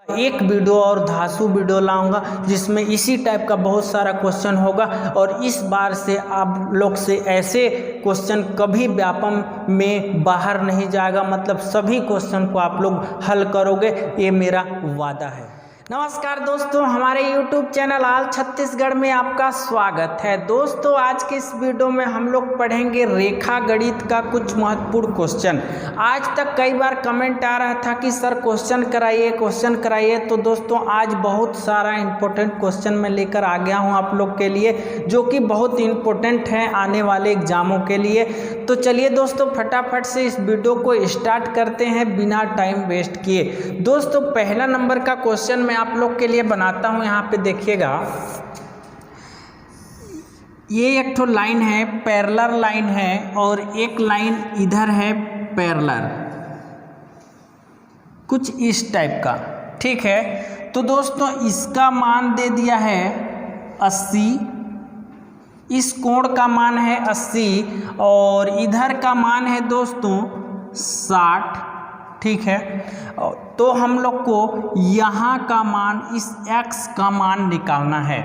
एक वीडियो और धांसू वीडियो लाऊंगा जिसमें इसी टाइप का बहुत सारा क्वेश्चन होगा और इस बार से आप लोग से ऐसे क्वेश्चन कभी व्यापम में बाहर नहीं जाएगा। मतलब सभी क्वेश्चन को आप लोग हल करोगे, ये मेरा वादा है। नमस्कार दोस्तों, हमारे YouTube चैनल ऑल छत्तीसगढ़ में आपका स्वागत है। दोस्तों आज के इस वीडियो में हम लोग पढ़ेंगे रेखा गणित का कुछ महत्वपूर्ण क्वेश्चन। आज तक कई बार कमेंट आ रहा था कि सर क्वेश्चन कराइए, तो दोस्तों आज बहुत सारा इम्पोर्टेंट क्वेश्चन मैं लेकर आ गया हूं आप लोग के लिए, जो कि बहुत इम्पोर्टेंट है आने वाले एग्जामों के लिए। तो चलिए दोस्तों फटाफट से इस वीडियो को स्टार्ट करते हैं बिना टाइम वेस्ट किए। दोस्तों पहला नंबर का क्वेश्चन मैं आप लोग के लिए बनाता हूं। यहाँ पे देखिएगा, ये एक ठो लाइन है, पैरेलल लाइन है, और एक लाइन इधर है पैरेलल, कुछ इस टाइप का। ठीक है, तो दोस्तों इसका मान दे दिया है 80, इस कोण का मान है 80 और इधर का मान है दोस्तों 60। ठीक है, तो हम लोग को यहाँ का मान, इस x का मान निकालना है।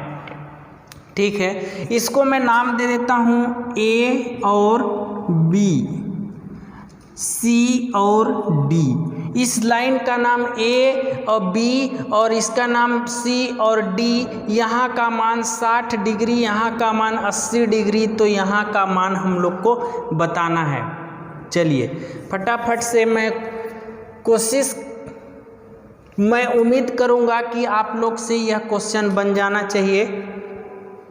ठीक है, इसको मैं नाम दे देता हूँ A और B, C और D। इस लाइन का नाम A और B और इसका नाम C और D। यहाँ का मान 60 डिग्री, यहाँ का मान 80 डिग्री, तो यहाँ का मान हम लोग को बताना है। चलिए फटाफट से मैं उम्मीद करूंगा कि आप लोग से यह क्वेश्चन बन जाना चाहिए।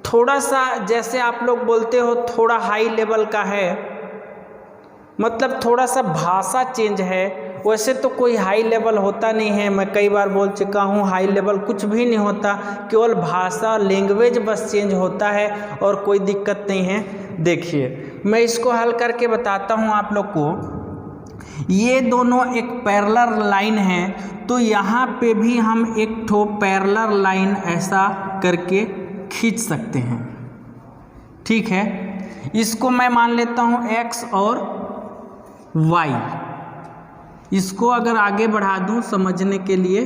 थोड़ा सा जैसे आप लोग बोलते हो थोड़ा हाई लेवल का है, मतलब थोड़ा सा भाषा चेंज है। वैसे तो कोई हाई लेवल होता नहीं है, मैं कई बार बोल चुका हूँ, हाई लेवल कुछ भी नहीं होता, केवल भाषा लैंग्वेज बस चेंज होता है और कोई दिक्कत नहीं है। देखिए मैं इसको हल करके बताता हूँ आप लोग को। ये दोनों एक पैरेलल लाइन है, तो यहाँ पे भी हम एक ठो पैरेलल लाइन ऐसा करके खींच सकते हैं। ठीक है, इसको मैं मान लेता हूँ x और y। इसको अगर आगे बढ़ा दूँ समझने के लिए,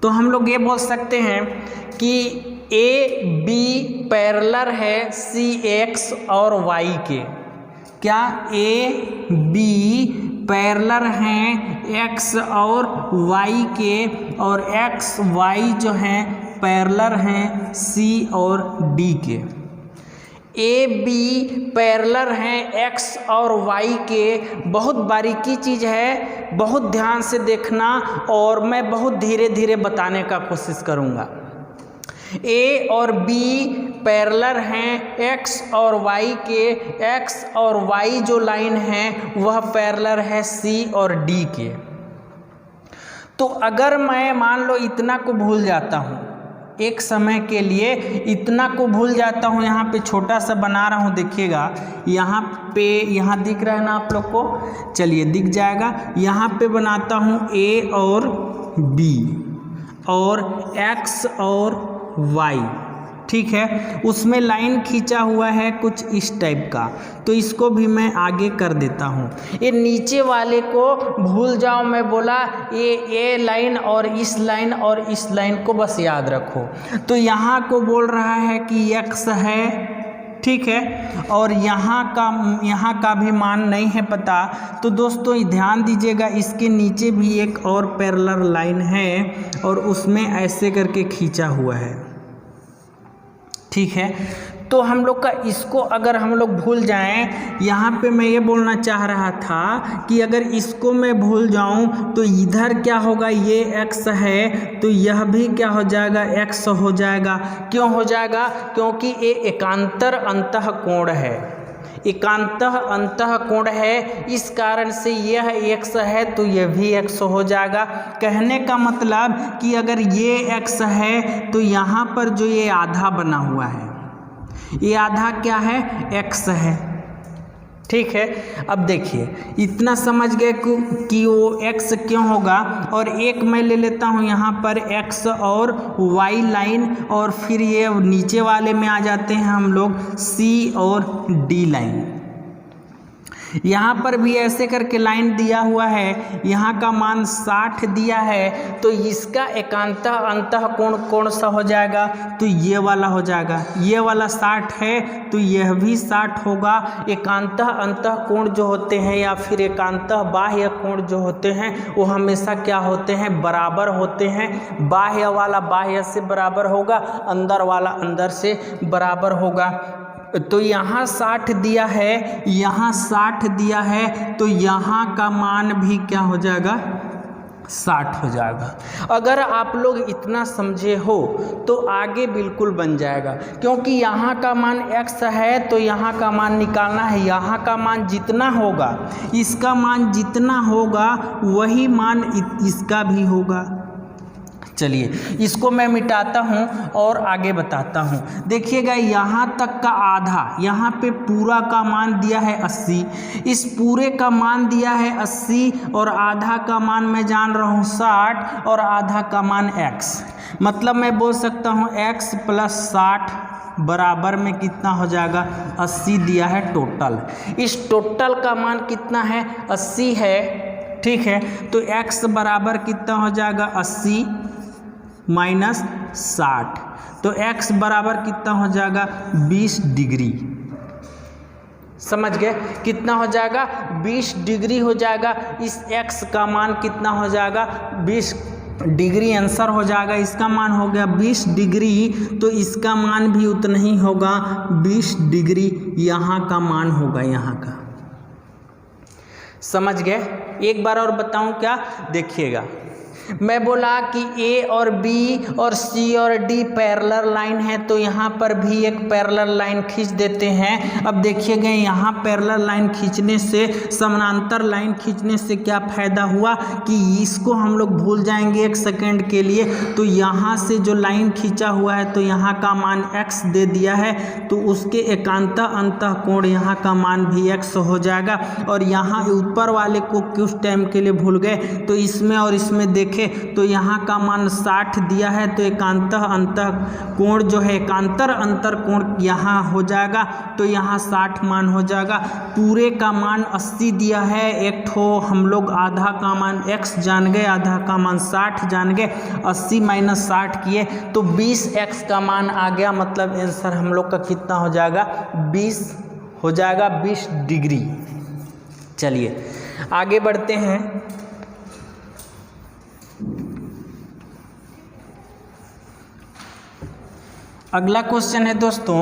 तो हम लोग ये बोल सकते हैं कि a b पैरेलल है c x और y के। क्या a b पैरेलल हैं x और y के, और x y जो हैं पैरेलल हैं c और d के। a b पैरेलल हैं x और y के। बहुत बारीकी चीज़ है, बहुत ध्यान से देखना और मैं बहुत धीरे धीरे बताने का कोशिश करूँगा। A और B पैरेलल हैं x और y के। x और y जो लाइन है वह पैरेलल है C और D के। तो अगर मैं मान लो इतना को भूल जाता हूँ, एक समय के लिए इतना को भूल जाता हूँ, यहाँ पे छोटा सा बना रहा हूँ, देखिएगा यहाँ पे, यहाँ दिख रहा है ना आप लोग को, चलिए दिख जाएगा। यहाँ पे बनाता हूँ A और B और x और y। ठीक है, उसमें लाइन खींचा हुआ है कुछ इस टाइप का, तो इसको भी मैं आगे कर देता हूँ। ये नीचे वाले को भूल जाओ, मैं बोला ये लाइन और इस लाइन को बस याद रखो। तो यहाँ को बोल रहा है कि x है, ठीक है, और यहाँ का भी मान नहीं है पता। तो दोस्तों ध्यान दीजिएगा, इसके नीचे भी एक और पैरेलल लाइन है और उसमें ऐसे करके खींचा हुआ है। ठीक है, तो हम लोग का इसको अगर हम लोग भूल जाएं, यहाँ पे मैं ये बोलना चाह रहा था कि अगर इसको मैं भूल जाऊं तो इधर क्या होगा, ये x है तो यह भी क्या हो जाएगा, x हो जाएगा। क्यों हो जाएगा? क्योंकि ये एकांतर अंतः कोण है, एकांतः अंतः कोण है, इस कारण से यह x है तो यह भी x हो जाएगा। कहने का मतलब कि अगर ये x है तो यहाँ पर जो ये आधा बना हुआ है, ये आधा क्या है, x है। ठीक है, अब देखिए इतना समझ गए कि वो x क्यों होगा। और एक मैं ले लेता हूँ यहाँ पर x और y लाइन, और फिर ये नीचे वाले में आ जाते हैं हम लोग c और d लाइन। यहाँ पर भी ऐसे करके लाइन दिया हुआ है, यहाँ का मान 60 दिया है, तो इसका एकांत अंतः कोण कौन सा हो जाएगा, तो ये वाला हो जाएगा। ये वाला 60 है तो यह भी 60 होगा। एकांत अंतः कोण जो होते हैं या फिर एकांत बाह्य कोण जो होते हैं वो हमेशा क्या होते हैं, बराबर होते हैं। बाह्य वाला बाह्य से बराबर होगा, अंदर वाला अंदर से बराबर होगा। तो यहाँ 60 दिया है, यहाँ 60 दिया है, तो यहाँ का मान भी क्या हो जाएगा, 60 हो जाएगा। अगर आप लोग इतना समझे हो तो आगे बिल्कुल बन जाएगा, क्योंकि यहाँ का मान x है तो यहाँ का मान निकालना है। यहाँ का मान जितना होगा, इसका मान जितना होगा वही मान इसका भी होगा। चलिए इसको मैं मिटाता हूँ और आगे बताता हूँ। देखिएगा यहाँ तक का आधा, यहाँ पे पूरा का मान दिया है 80, इस पूरे का मान दिया है 80 और आधा का मान मैं जान रहा हूँ 60 और आधा का मान x। मतलब मैं बोल सकता हूँ x + 60 बराबर में कितना हो जाएगा, 80 दिया है टोटल। इस टोटल का मान कितना है, 80 है, ठीक है। तो x बराबर कितना हो जाएगा, 80 - 60, तो x बराबर कितना हो जाएगा, 20 डिग्री। समझ गए, कितना हो जाएगा, 20 डिग्री हो जाएगा। इस x का मान कितना हो जाएगा, 20 डिग्री आंसर हो जाएगा। इसका मान हो गया 20 डिग्री, तो इसका मान भी उतना ही होगा, 20 डिग्री यहाँ का मान होगा, यहाँ का। समझ गए। एक बार और बताऊं क्या, देखिएगा मैं बोला कि A और B और C और D पैरेलल लाइन है, तो यहाँ पर भी एक पैरेलल लाइन खींच देते हैं। अब देखिएगा यहाँ पैरेलल लाइन खींचने से, समानांतर लाइन खींचने से क्या फ़ायदा हुआ कि इसको हम लोग भूल जाएंगे 1 सेकेंड के लिए। तो यहाँ से जो लाइन खींचा हुआ है तो यहाँ का मान x दे दिया है, तो उसके एकांत अंतः कोण यहाँ का मान भी x हो जाएगा। और यहाँ ऊपर वाले को कुछ टाइम के लिए भूल गए, तो इसमें और इसमें देखें तो यहाँ का मान 60 दिया है, तो एकांत अंतः कोण जो है, एकांतर अंतर कोण यहाँ हो जाएगा, तो यहाँ 60 मान हो जाएगा। पूरे का मान 80 दिया है, एक ठो हम लोग आधा का मान x जान गए, आधा का मान 60 जान गए, 80 - 60 किए तो 20x का मान आ गया। मतलब आंसर हम लोग का कितना हो जाएगा, 20 हो जाएगा, 20 डिग्री। चलिए आगे बढ़ते हैं। अगला क्वेश्चन है दोस्तों,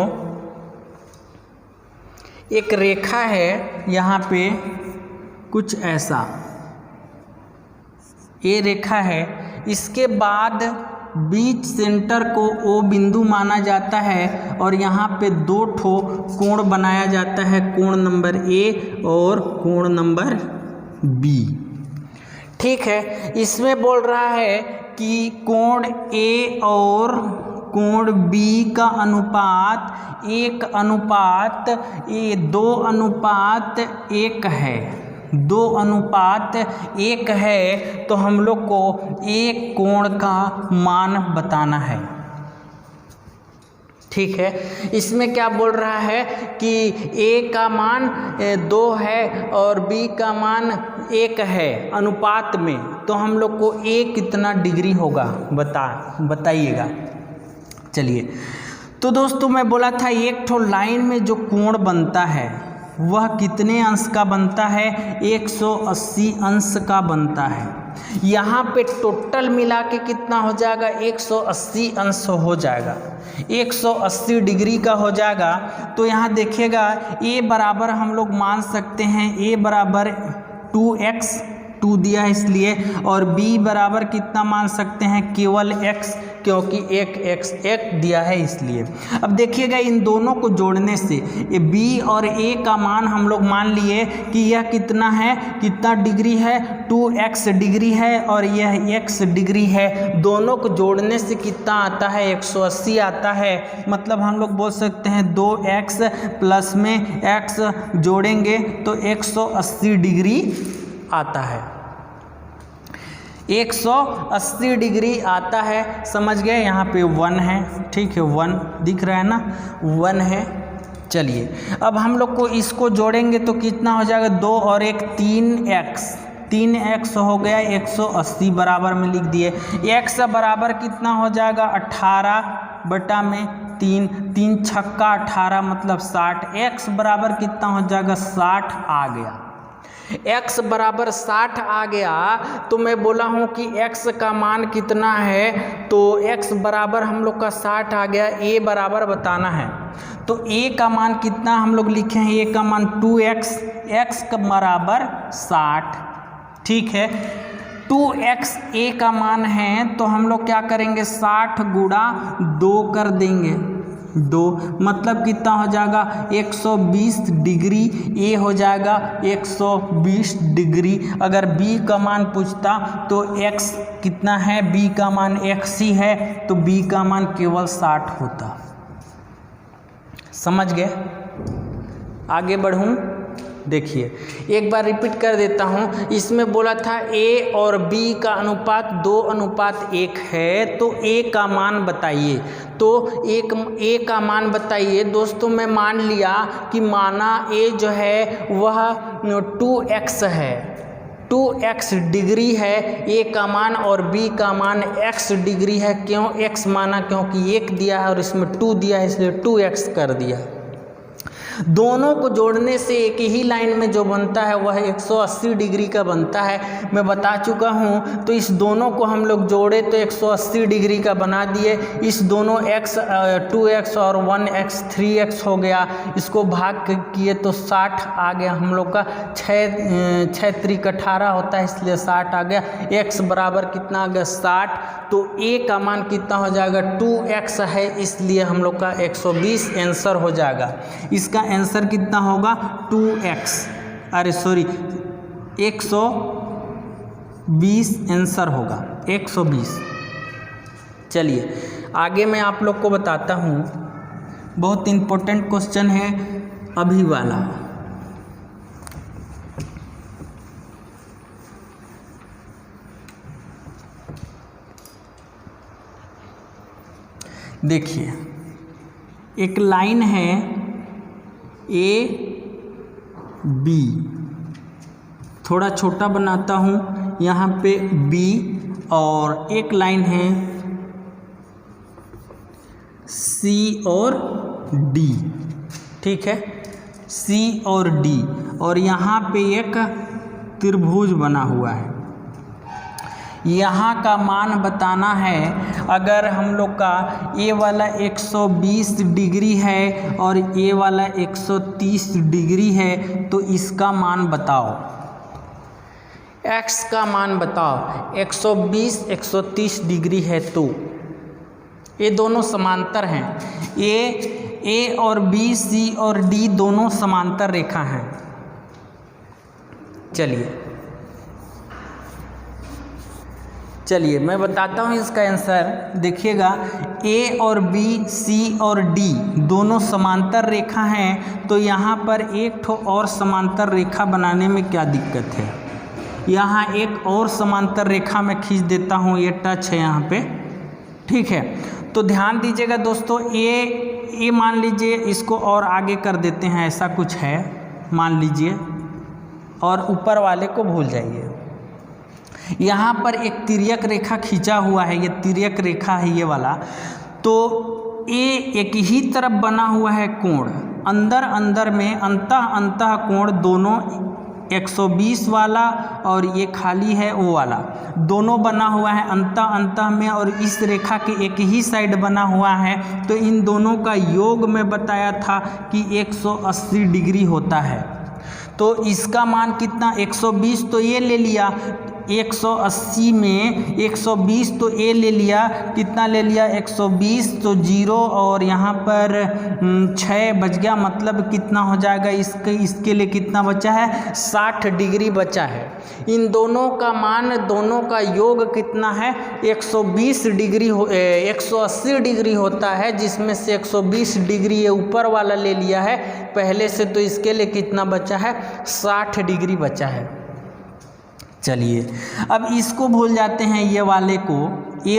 एक रेखा है यहाँ पे कुछ ऐसा, ये रेखा है, इसके बाद बीच सेंटर को O बिंदु माना जाता है और यहाँ पे 2 ठो कोण बनाया जाता है, कोण नंबर A और कोण नंबर B। ठीक है, इसमें बोल रहा है कि कोण A और कोण B का अनुपात 2:1 है, 2:1 है। तो हम लोग को एक कोण का मान बताना है। ठीक है, इसमें क्या बोल रहा है कि A का मान 2 है और B का मान 1 है अनुपात में, तो हम लोग को A कितना डिग्री होगा बताइएगा। चलिए, तो दोस्तों मैं बोला था एक ठो लाइन में जो कोण बनता है वह कितने अंश का बनता है, 180 अंश का बनता है। यहाँ पे टोटल मिला के कितना हो जाएगा, 180 अंश हो जाएगा, 180 डिग्री का हो जाएगा। तो यहाँ देखिएगा A बराबर हम लोग मान सकते हैं, A बराबर 2x, 2 दिया है इसलिए, और B बराबर कितना मान सकते हैं, केवल x, क्योंकि 1 दिया है इसलिए। अब देखिएगा इन दोनों को जोड़ने से ये B और A का मान हम लोग मान लिए कि यह कितना है, कितना डिग्री है, 2x डिग्री है और यह x डिग्री है। दोनों को जोड़ने से कितना आता है, 180 आता है। मतलब हम लोग बोल सकते हैं 2x प्लस में x जोड़ेंगे तो 180 डिग्री आता है, 180 डिग्री आता है। समझ गए, यहाँ पे 1 है, ठीक है, 1 दिख रहा है ना, 1 है। चलिए अब हम लोग को इसको जोड़ेंगे तो कितना हो जाएगा, 2 और 1 3x, 3x हो गया 180 बराबर में लिख दिए। x बराबर कितना हो जाएगा 18/3, 3 छक्का 18 मतलब 60। x बराबर कितना हो जाएगा 60 आ गया। x बराबर 60 आ गया तो मैं बोला हूँ कि x का मान कितना है, तो x बराबर हम लोग का 60 आ गया। a बराबर बताना है तो a का मान कितना हम लोग लिखे हैं, a का मान 2x, x का बराबर 60। ठीक है, 2x a का मान है तो हम लोग क्या करेंगे 60 गुणा 2 कर देंगे, 2 मतलब कितना हो जाएगा 120 डिग्री, a हो जाएगा 120 डिग्री। अगर b का मान पूछता तो x कितना है, b का मान x ही है तो b का मान केवल 60 होता। समझ गए? आगे बढ़ूं, देखिए एक बार रिपीट कर देता हूँ। इसमें बोला था a और b का अनुपात 2:1 है तो a का मान बताइए। तो a का मान बताइए दोस्तों। मैं मान लिया कि माना a जो है वह 2x है, 2x डिग्री है a का मान और b का मान x डिग्री है। क्यों x माना, क्योंकि 1 दिया है और इसमें 2 दिया है इसलिए 2x कर दिया। दोनों को जोड़ने से एक ही लाइन में जो बनता है वह 180 डिग्री का बनता है, मैं बता चुका हूँ। तो इस दोनों को हम लोग जोड़े तो 180 डिग्री का बना दिए। इस दोनों x 2x और 1x 3x हो गया, इसको भाग किए तो 60 आ गया हम लोग का। 6 त्रिक 18 होता है इसलिए 60 आ गया। x बराबर कितना आ गया 60, तो a का मान कितना हो जाएगा 2x है इसलिए हम लोग का 120 आंसर हो जाएगा। इसका आंसर कितना होगा 2x, अरे सॉरी 120 आंसर होगा 120। चलिए आगे मैं आप लोग को बताता हूँ, बहुत इम्पोर्टेंट क्वेश्चन है अभी वाला। देखिए एक लाइन है ए बी, थोड़ा छोटा बनाता हूँ यहाँ पे बी, और एक लाइन है सी और डी। ठीक है, सी और डी, और यहाँ पे एक त्रिभुज बना हुआ है। यहाँ का मान बताना है। अगर हम लोग का ए वाला 120 डिग्री है और ए वाला 130 डिग्री है तो इसका मान बताओ, x का मान बताओ। 120 130 डिग्री है तो ये दोनों समांतर हैं। ए और बी, सी और डी दोनों समांतर रेखा हैं। चलिए मैं बताता हूँ इसका आंसर। देखिएगा ए और बी, सी और डी दोनों समांतर रेखा हैं, तो यहाँ पर एक ठो और समांतर रेखा बनाने में क्या दिक्कत है। यहाँ एक और समांतर रेखा मैं खींच देता हूँ, ये टच है यहाँ पे। ठीक है, तो ध्यान दीजिएगा दोस्तों, ए मान लीजिए, इसको और आगे कर देते हैं, ऐसा कुछ है मान लीजिए, और ऊपर वाले को भूल जाइए। यहाँ पर एक तिर्यक रेखा खींचा हुआ है, ये तिर्यक रेखा है ये वाला। तो ए एक ही तरफ बना हुआ है कोण, अंदर अंदर में अंतः कोण दोनों 120 वाला और ये खाली है वो वाला, दोनों बना हुआ है अंतः में, और इस रेखा के एक ही साइड बना हुआ है। तो इन दोनों का योग मैं बताया था कि 180 डिग्री होता है। तो इसका मान कितना 120 तो ये ले लिया, 180 में 120 तो ए ले लिया, कितना ले लिया 120, तो 0 और यहाँ पर 6 बच गया, मतलब कितना हो जाएगा इसके लिए कितना बचा है 60 डिग्री बचा है। इन दोनों का मान, दोनों का योग कितना है 120 डिग्री 180 डिग्री होता है, जिसमें से 120 डिग्री ये ऊपर वाला ले लिया है पहले से, तो इसके लिए कितना बचा है 60 डिग्री बचा है। चलिए अब इसको भूल जाते हैं, ये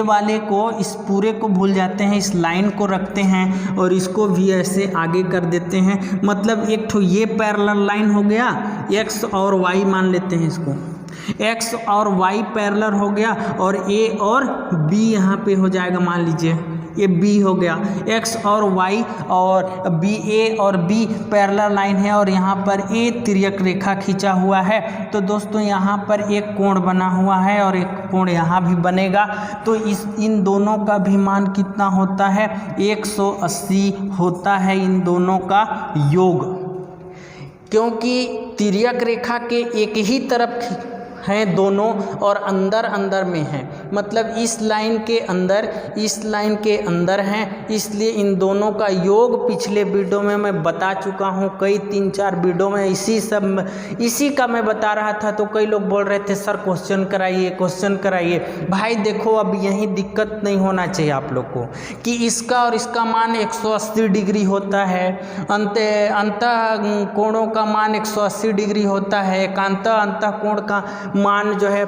वाले को इस पूरे को भूल जाते हैं, इस लाइन को रखते हैं और इसको भी ऐसे आगे कर देते हैं। मतलब एक ठो ये पैरेलल लाइन हो गया, एक्स और वाई मान लेते हैं इसको, एक्स और वाई पैरेलल हो गया और ए और बी यहाँ पे हो जाएगा, मान लीजिए ये बी हो गया, एक्स और वाई और बी, ए और बी पैरेलल लाइन है और यहाँ पर ए तिर्यक रेखा खींचा हुआ है। तो दोस्तों यहाँ पर एक कोण बना हुआ है और एक कोण यहाँ भी बनेगा। तो इन दोनों का भी मान कितना होता है, 180 होता है इन दोनों का योग, क्योंकि तिर्यक रेखा के एक ही तरफ हैं दोनों और अंदर अंदर में हैं, मतलब इस लाइन के अंदर हैं, इसलिए इन दोनों का योग पिछले वीडियो में मैं बता चुका हूं, कई 3-4 वीडियो में इसी का मैं बता रहा था। तो कई लोग बोल रहे थे सर क्वेश्चन कराइए। भाई देखो अब यही दिक्कत नहीं होना चाहिए आप लोग को कि इसका और इसका मान 180 डिग्री होता है, अंत कोणों का मान 180 डिग्री होता है, एकांत अंत कोण का मान जो है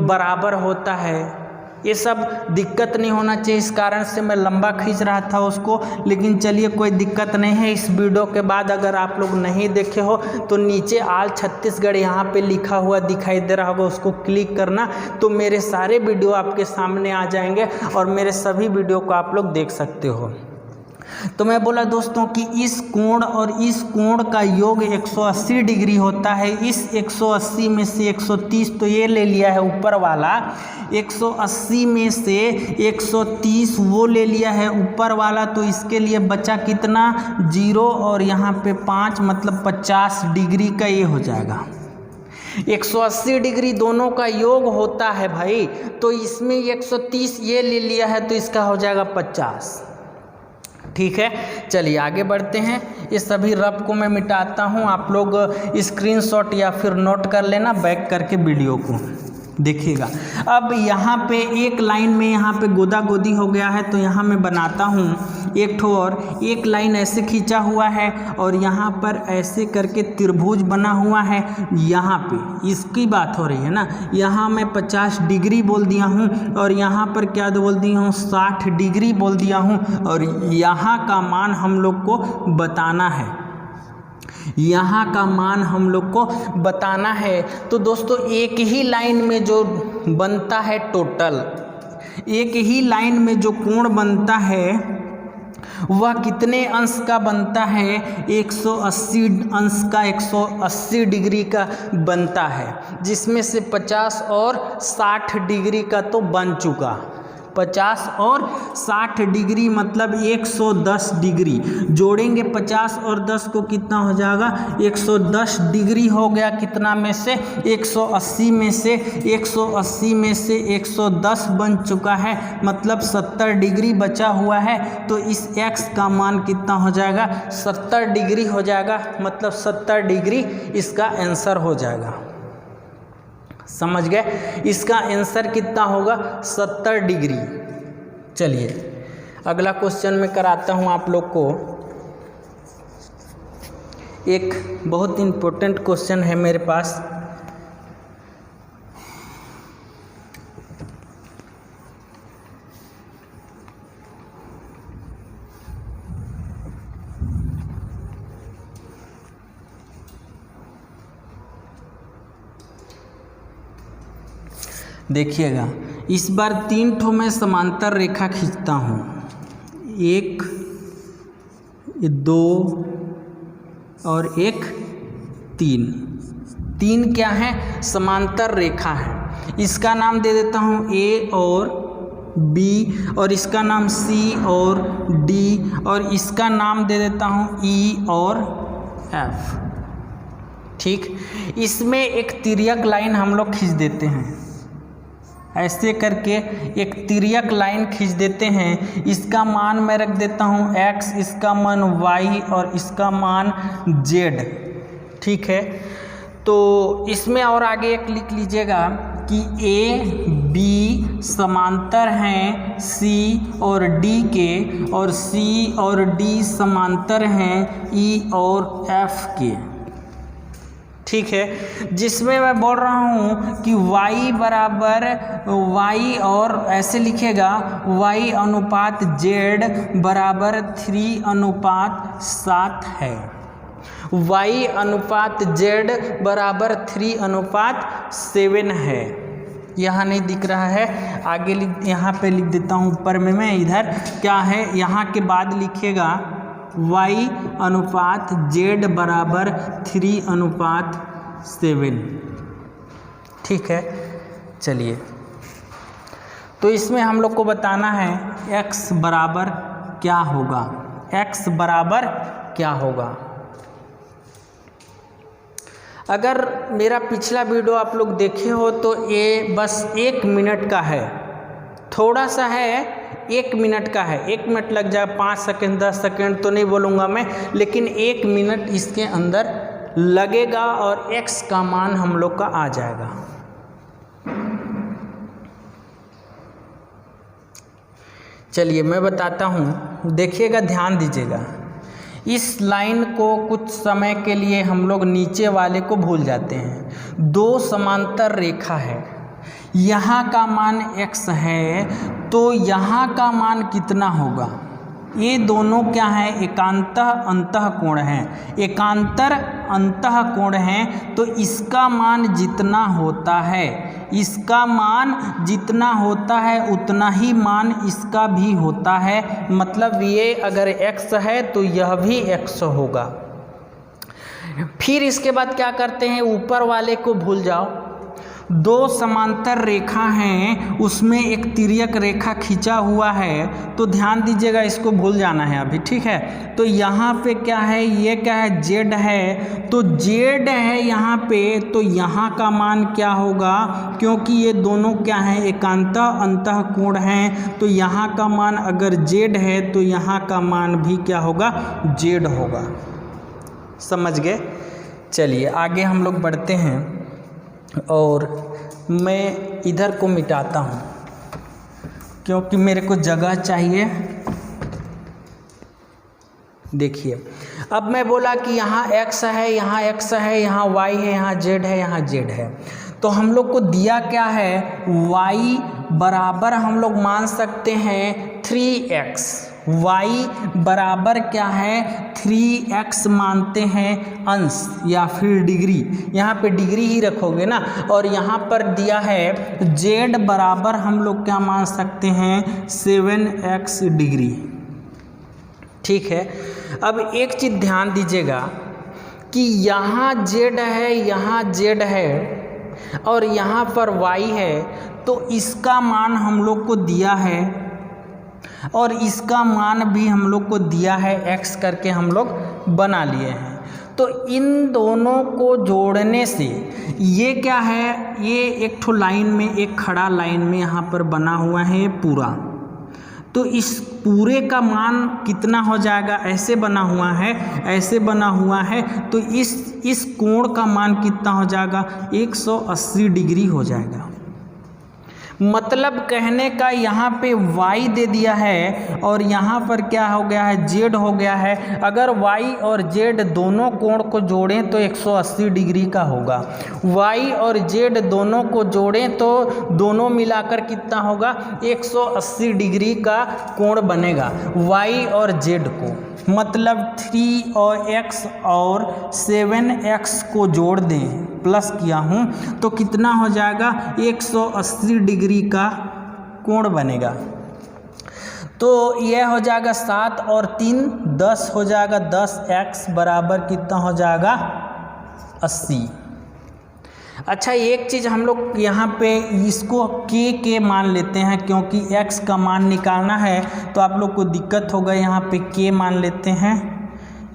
बराबर होता है। ये सब दिक्कत नहीं होना चाहिए, इस कारण से मैं लंबा खींच रहा था उसको। लेकिन चलिए कोई दिक्कत नहीं है। इस वीडियो के बाद अगर आप लोग नहीं देखे हो तो नीचे ऑल छत्तीसगढ़ यहाँ पे लिखा हुआ दिखाई दे रहा होगा, उसको क्लिक करना तो मेरे सारे वीडियो आपके सामने आ जाएंगे और मेरे सभी वीडियो को आप लोग देख सकते हो। तो मैं बोला दोस्तों कि इस कोण और इस कोण का योग 180 डिग्री होता है। इस 180 में से 130 तो ये ले लिया है ऊपर वाला, 180 में से 130 वो ले लिया है ऊपर वाला, तो इसके लिए बचा कितना, 0 और यहाँ पे 5, मतलब 50 डिग्री का ये हो जाएगा। 180 डिग्री दोनों का योग होता है भाई, तो इसमें 130 ये ले लिया है तो इसका हो जाएगा 50। ठीक है, चलिए आगे बढ़ते हैं। ये सभी रफ को मैं मिटाता हूँ, आप लोग स्क्रीनशॉट या फिर नोट कर लेना, बैक करके वीडियो को देखिएगा। अब यहाँ पे एक लाइन में यहाँ पे गोदा गोदी हो गया है, तो यहाँ मैं बनाता हूँ एक ठो और एक लाइन ऐसे खींचा हुआ है और यहाँ पर ऐसे करके त्रिभुज बना हुआ है। यहाँ पे इसकी बात हो रही है ना, यहाँ मैं 50 डिग्री बोल दिया हूँ और यहाँ पर क्या बोल दिया हूँ, 60 डिग्री बोल दिया हूँ और यहाँ का मान हम लोग को बताना है, यहाँ का मान हम लोग को बताना है। तो दोस्तों एक ही लाइन में जो बनता है टोटल, एक ही लाइन में जो कोण बनता है वह कितने अंश का बनता है, 180 अंश का, 180 डिग्री का बनता है, जिसमें से 50 और 60 डिग्री का तो बन चुका। 50 और 60 डिग्री मतलब 110 डिग्री, जोड़ेंगे 50 और 10 को कितना हो जाएगा, 110 डिग्री हो गया। कितना में से, 180 में से, 180 में से 110 बन चुका है, मतलब 70 डिग्री बचा हुआ है। तो इस x का मान कितना हो जाएगा, 70 डिग्री हो जाएगा, मतलब 70 डिग्री इसका आंसर हो जाएगा। समझ गए, इसका आंसर कितना होगा, 70 डिग्री। चलिए अगला क्वेश्चन मैं कराता हूं आप लोग को। एक बहुत इम्पोर्टेंट क्वेश्चन है मेरे पास। देखिएगा, इस बार 3 ठो मैं समांतर रेखा खींचता हूँ, 1, 2 और 1, 3 क्या है, समांतर रेखा है। इसका नाम दे देता हूँ A और B और इसका नाम C और D और इसका नाम दे देता हूँ E और F। ठीक, इसमें एक तिर्यक लाइन हम लोग खींच देते हैं, ऐसे करके एक तिर्यक लाइन खींच देते हैं। इसका मान मैं रख देता हूँ x, इसका मान y और इसका मान z। ठीक है, तो इसमें और आगे एक लिख लीजिएगा कि A B समांतर हैं C और D के और C और D समांतर हैं E और F के। ठीक है, जिसमें मैं बोल रहा हूँ कि y बराबर y और ऐसे लिखेगा y अनुपात z बराबर 3:7 है। y अनुपात z बराबर 3:7 है। यहाँ नहीं दिख रहा है, आगे यहाँ पे लिख देता हूँ ऊपर में मैं। इधर क्या है, यहाँ के बाद लिखेगा y अनुपात z बराबर 3:7। ठीक है, चलिए, तो इसमें हम लोग को बताना है x बराबर क्या होगा। x बराबर क्या होगा। अगर मेरा पिछला वीडियो आप लोग देखे हो तो ये बस 1 मिनट का है, थोड़ा सा है, 1 मिनट का है। 1 मिनट लग जाए, 5 सेकंड 10 सेकंड तो नहीं बोलूँगा मैं, लेकिन 1 मिनट इसके अंदर लगेगा और x का मान हम लोग का आ जाएगा। चलिए मैं बताता हूँ, देखिएगा, ध्यान दीजिएगा। इस लाइन को कुछ समय के लिए हम लोग नीचे वाले को भूल जाते हैं। 2 समांतर रेखा है, यहाँ का मान x है, तो यहाँ का मान कितना होगा। ये दोनों क्या है, एकांतर अंतःकोण हैं। एकांतर अंतःकोण हैं, तो इसका मान जितना होता है, इसका मान जितना होता है उतना ही मान इसका भी होता है। मतलब ये अगर x है तो यह भी x होगा। फिर इसके बाद क्या करते हैं, ऊपर वाले को भूल जाओ। 2 समांतर रेखा हैं, उसमें एक तिर्यक रेखा खींचा हुआ है, तो ध्यान दीजिएगा, इसको भूल जाना है अभी। ठीक है, तो यहाँ पे क्या है, ये क्या है, z है, तो z है यहाँ पे, तो यहाँ का मान क्या होगा, क्योंकि ये दोनों क्या हैं, एकांतर अंतःकोण हैं, तो यहाँ का मान अगर z है तो यहाँ का मान भी क्या होगा, z होगा। समझ गए। चलिए आगे हम लोग बढ़ते हैं और मैं इधर को मिटाता हूँ क्योंकि मेरे को जगह चाहिए। देखिए, अब मैं बोला कि यहाँ x है, यहाँ x है, यहाँ y है, यहाँ z है, यहाँ z है, तो हम लोग को दिया क्या है, y बराबर हम लोग मान सकते हैं 3x। y बराबर क्या है, 3x मानते हैं अंश या फिर डिग्री, यहाँ पे डिग्री ही रखोगे ना। और यहाँ पर दिया है z बराबर हम लोग क्या मान सकते हैं, 7x डिग्री। ठीक है, अब एक चीज़ ध्यान दीजिएगा कि यहाँ z है, यहाँ z है और यहाँ पर y है, तो इसका मान हम लोग को दिया है और इसका मान भी हम लोग को दिया है, x करके हम लोग बना लिए हैं। तो इन दोनों को जोड़ने से ये क्या है, ये एक ठो लाइन में, एक खड़ा लाइन में यहाँ पर बना हुआ है पूरा, तो इस पूरे का मान कितना हो जाएगा, ऐसे बना हुआ है, ऐसे बना हुआ है, तो इस कोण का मान कितना हो जाएगा, 180 डिग्री हो जाएगा। मतलब कहने का यहाँ पे y दे दिया है और यहाँ पर क्या हो गया है, z हो गया है। अगर y और z दोनों कोण को जोड़ें तो 180 डिग्री का होगा। y और z दोनों को जोड़ें तो दोनों मिलाकर कितना होगा, 180 डिग्री का कोण बनेगा y और z को। मतलब 3 और x और 7x को जोड़ दें, प्लस किया हूँ, तो कितना हो जाएगा, 180 डिग्री का कोण बनेगा। तो यह हो जाएगा 7 और 3 10 हो जाएगा, 10x बराबर कितना हो जाएगा, 80। अच्छा, एक चीज़ हम लोग यहाँ पे इसको के मान लेते हैं, क्योंकि x का मान निकालना है तो आप लोग को दिक्कत होगा। यहाँ पे k मान लेते हैं,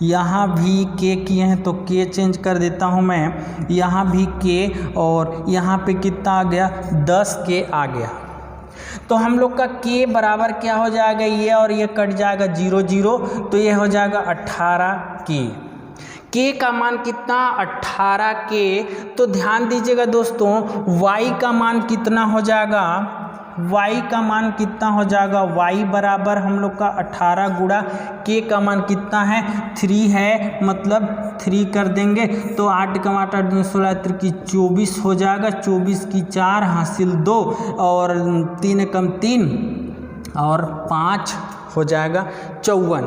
यहाँ भी k किए हैं तो k चेंज कर देता हूँ मैं, यहाँ भी k, और यहाँ पे कितना आ गया, 10k आ गया। तो हम लोग का k बराबर क्या हो जाएगा, ये और ये कट जाएगा 0 0, तो ये हो जाएगा 18k। k का मान कितना, 18k। तो ध्यान दीजिएगा दोस्तों, y का मान कितना हो जाएगा, y का मान कितना हो जाएगा, y बराबर हम लोग का 18 गुणा k का मान कितना है 3 है, मतलब 3 कर देंगे तो 8 का 8 8 16 की 24 हो जाएगा, 24 की 4 हासिल 2 और 3 कम 3 और 5 हो जाएगा 54।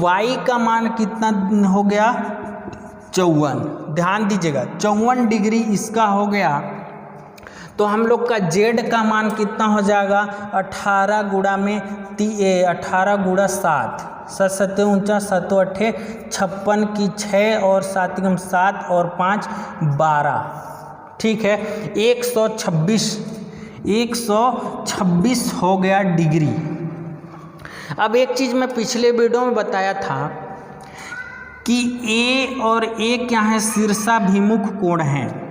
y का मान कितना हो गया 54, ध्यान दीजिएगा 54 डिग्री इसका हो गया। तो हम लोग का z का मान कितना हो जाएगा 18 गुणा में 18 गुणा 7, 7 7 49 7 8 56 की 6 और 7 कम 7 और 5 12, ठीक है 126 हो गया डिग्री। अब एक चीज़ मैं पिछले वीडियो में बताया था कि A और A क्या है, शीर्षाभिमुख कोण हैं,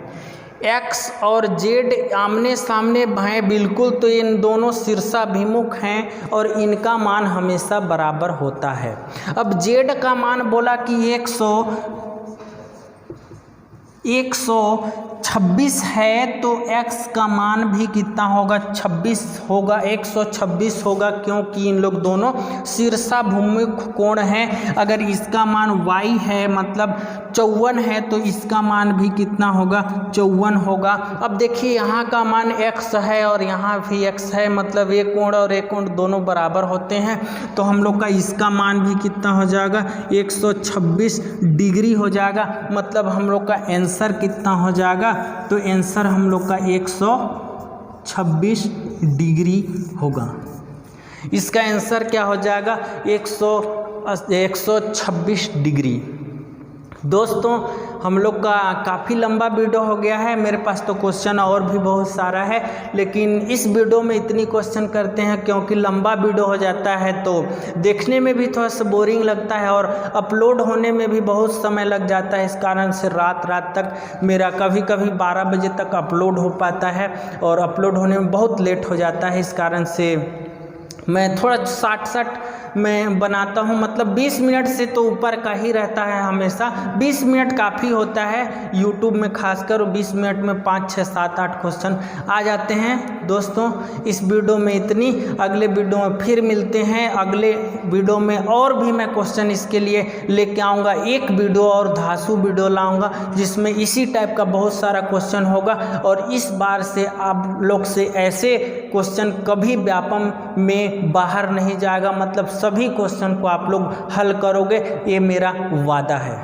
X और Z आमने सामने हैं बिल्कुल, तो इन दोनों शीर्षाभिमुख हैं और इनका मान हमेशा बराबर होता है। अब Z का मान बोला कि 126 है तो x का मान भी कितना होगा 26 होगा, 126 होगा, क्योंकि इन लोग दोनों शीर्षाभिमुख कोण हैं। अगर इसका मान y है मतलब 54 है तो इसका मान भी कितना होगा 54 होगा। अब देखिए यहाँ का मान x है और यहाँ भी x है, मतलब एक कोण और एक कोण दोनों बराबर होते हैं, तो हम लोग का इसका मान भी कितना हो जाएगा 126 डिग्री हो जाएगा। मतलब हम लोग का आंसर कितना हो जाएगा, तो आंसर हम लोग का 126 डिग्री होगा। इसका आंसर क्या हो जाएगा 126 डिग्री। दोस्तों हम लोग का काफ़ी लंबा वीडियो हो गया है, मेरे पास तो क्वेश्चन और भी बहुत सारा है, लेकिन इस वीडियो में इतनी क्वेश्चन करते हैं क्योंकि लंबा वीडियो हो जाता है तो देखने में भी थोड़ा सा बोरिंग लगता है और अपलोड होने में भी बहुत समय लग जाता है। इस कारण से रात तक मेरा कभी कभी 12 बजे तक अपलोड हो पाता है और अपलोड होने में बहुत लेट हो जाता है। इस कारण से मैं थोड़ा शॉर्ट में बनाता हूं, मतलब 20 मिनट से तो ऊपर का ही रहता है हमेशा, 20 मिनट काफ़ी होता है यूट्यूब में, खासकर 20 मिनट में 5 6 7 8 क्वेश्चन आ जाते हैं। दोस्तों इस वीडियो में इतनी, अगले वीडियो में फिर मिलते हैं। अगले वीडियो में और भी मैं क्वेश्चन इसके लिए लेके आऊँगा, एक वीडियो और धांसू वीडियो लाऊँगा जिसमें इसी टाइप का बहुत सारा क्वेश्चन होगा और इस बार से आप लोग से ऐसे क्वेश्चन कभी व्यापम में बाहर नहीं जाएगा, मतलब सभी क्वेश्चन को आप लोग हल करोगे, ये मेरा वादा है।